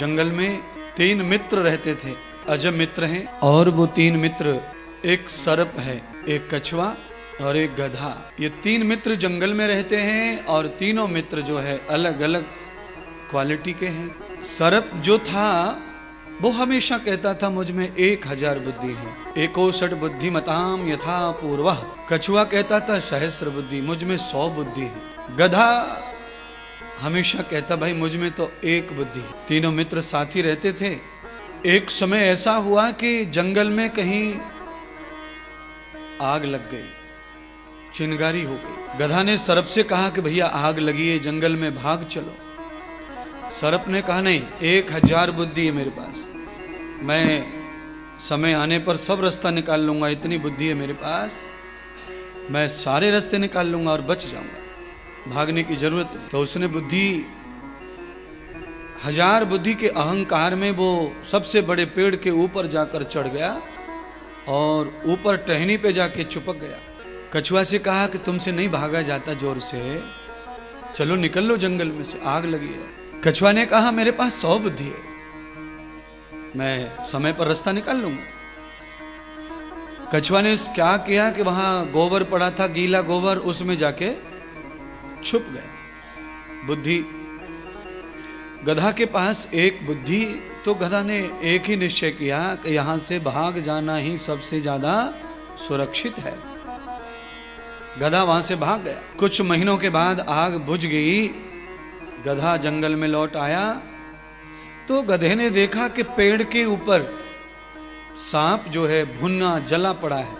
जंगल में 3 मित्र रहते थे, अजब मित्र हैं। और वो 3 मित्र, एक सर्प है, एक कछुआ और एक गधा। ये 3 मित्र जंगल में रहते हैं और तीनों मित्र जो है अलग अलग क्वालिटी के हैं। सर्प जो था वो हमेशा कहता था मुझ में 1000 बुद्धि है, 61 बुद्धिमताम यथा पूर्वः। कछुआ कहता था सहस्र बुद्धि, मुझ में 100 बुद्धि है। गधा हमेशा कहता भाई मुझ में तो 1 बुद्धि है। तीनों मित्र साथी रहते थे। एक समय ऐसा हुआ कि जंगल में कहीं आग लग गई, चिंगारी हो गई। गधा ने सर्प से कहा कि भैया आग लगी है, जंगल में भाग चलो। सर्प ने कहा नहीं, 1000 बुद्धि है मेरे पास, मैं समय आने पर सब रास्ता निकाल लूंगा, इतनी बुद्धि है मेरे पास, मैं सारे रास्ते निकाल लूंगा और बच जाऊंगा, भागने की जरूरत नहीं। तो उसने 1000 बुद्धि के अहंकार में वो सबसे बड़े पेड़ के ऊपर जाकर चढ़ गया और ऊपर टहनी पे जाके चिपक गया। कछुआ से कहा कि तुमसे नहीं भागा जाता जोर से, चलो निकल लो जंगल में से, आग लगी है। कछुआ ने कहा मेरे पास 100 बुद्धि है, मैं समय पर रास्ता निकाल लूंगा। कछुआ ने क्या किया कि वहां गोबर पड़ा था, गीला गोबर, उसमें जाके छुप गया। बुद्धि, गधा के पास 1 बुद्धि, तो गधा ने एक ही निश्चय किया कि यहां से भाग जाना ही सबसे ज्यादा सुरक्षित है। गधा वहां से भाग गया। कुछ महीनों के बाद आग बुझ गई। गधा जंगल में लौट आया तो गधे ने देखा कि पेड़ के ऊपर सांप जो है भुना जला पड़ा है,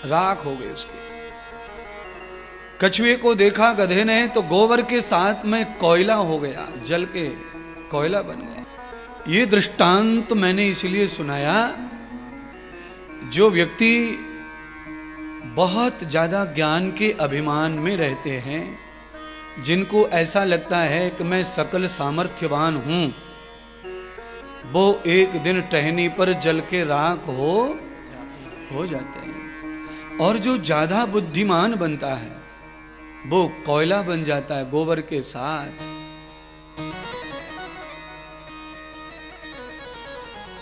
राख हो गई उसकी। कछुए को देखा गधे ने तो गोबर के साथ में कोयला हो गया, जल के कोयला बन गया। ये दृष्टांत मैंने इसलिए सुनाया, जो व्यक्ति बहुत ज्यादा ज्ञान के अभिमान में रहते हैं, जिनको ऐसा लगता है कि मैं सकल सामर्थ्यवान हूं, वो एक दिन टहनी पर जल के राख हो जाते हैं। और जो ज्यादा बुद्धिमान बनता है वो कोयला बन जाता है गोबर के साथ।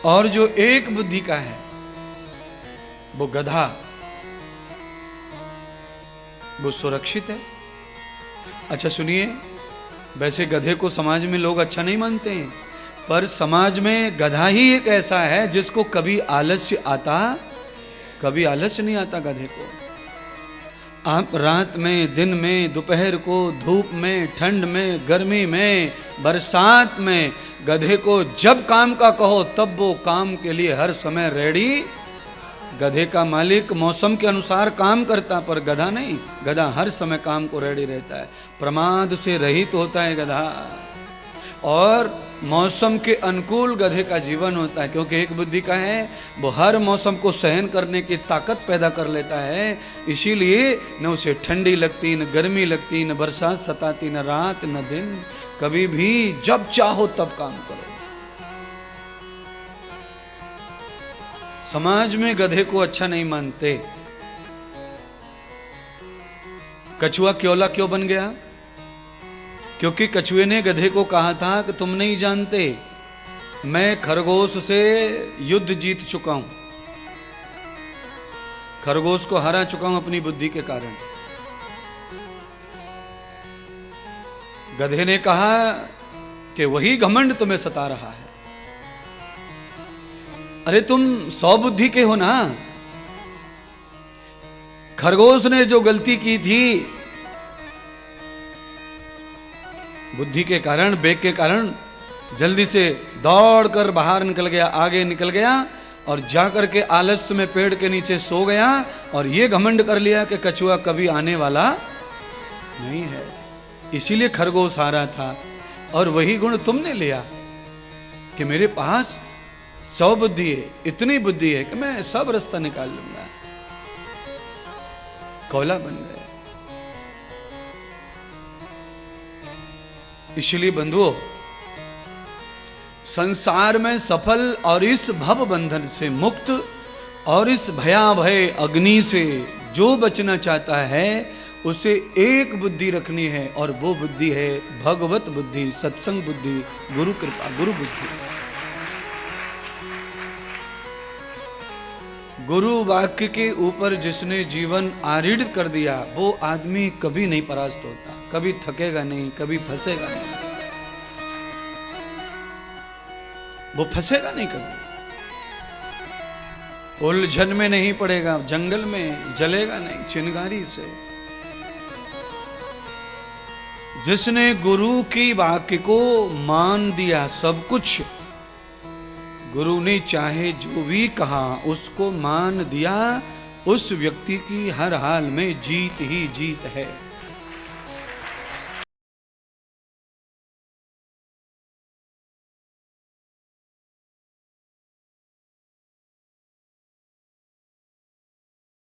और जो 1 बुद्धि का है वो गधा, वो सुरक्षित है। अच्छा सुनिए, वैसे गधे को समाज में लोग अच्छा नहीं मानते हैं, पर समाज में गधा ही एक ऐसा है जिसको कभी आलस्य आता, कभी आलस्य नहीं आता गधे को। आप रात में, दिन में, दोपहर को, धूप में, ठंड में, गर्मी में, बरसात में, गधे को जब काम का कहो तब वो काम के लिए हर समय रेडी। गधे का मालिक मौसम के अनुसार काम करता, पर गधा नहीं। गधा हर समय काम को रेडी रहता है, प्रमाद से रहित होता है गधा। और मौसम के अनुकूल गधे का जीवन होता है, क्योंकि 1 बुद्धि का है, वो हर मौसम को सहन करने की ताकत पैदा कर लेता है। इसीलिए न उसे ठंडी लगती, न गर्मी लगती, न बरसात सताती, न रात न दिन, कभी भी जब चाहो तब काम करो। समाज में गधे को अच्छा नहीं मानते। कछुआ क्योला क्यों बन गया? क्योंकि कछुए ने गधे को कहा था कि तुम नहीं जानते, मैं खरगोश से युद्ध जीत चुका हूं, खरगोश को हरा चुका हूं अपनी बुद्धि के कारण। गधे ने कहा कि वही घमंड तुम्हें सता रहा है। अरे तुम 100 बुद्धि के हो ना। खरगोश ने जो गलती की थी, बुद्धि के कारण, बेग के कारण, जल्दी से दौड़कर बाहर निकल गया, आगे निकल गया और जाकर के आलस्य में पेड़ के नीचे सो गया और ये घमंड कर लिया कि कछुआ कभी आने वाला नहीं है। इसीलिए खरगोश हारा था। और वही गुण तुमने लिया कि मेरे पास 100 बुद्धि है, इतनी बुद्धि है कि मैं सब रास्ता निकाल लूंगा, कोयला बन गए। इसलिए बंधुओं, संसार में सफल और इस भव बंधन से मुक्त और इस भयाभय अग्नि से जो बचना चाहता है, उसे एक बुद्धि रखनी है और वो बुद्धि है भगवत बुद्धि, सत्संग बुद्धि, गुरु कृपा, गुरु बुद्धि। गुरु वाक्य के ऊपर जिसने जीवन आरूढ़ कर दिया वो आदमी कभी नहीं परास्त होता, कभी थकेगा नहीं, कभी फंसेगा नहीं, वो फंसेगा नहीं कभी, उलझन में नहीं पड़ेगा, जंगल में जलेगा नहीं चिंगारी से। जिसने गुरु की वाक्य को मान दिया, सब कुछ गुरु ने चाहे जो भी कहा उसको मान दिया, उस व्यक्ति की हर हाल में जीत ही जीत है।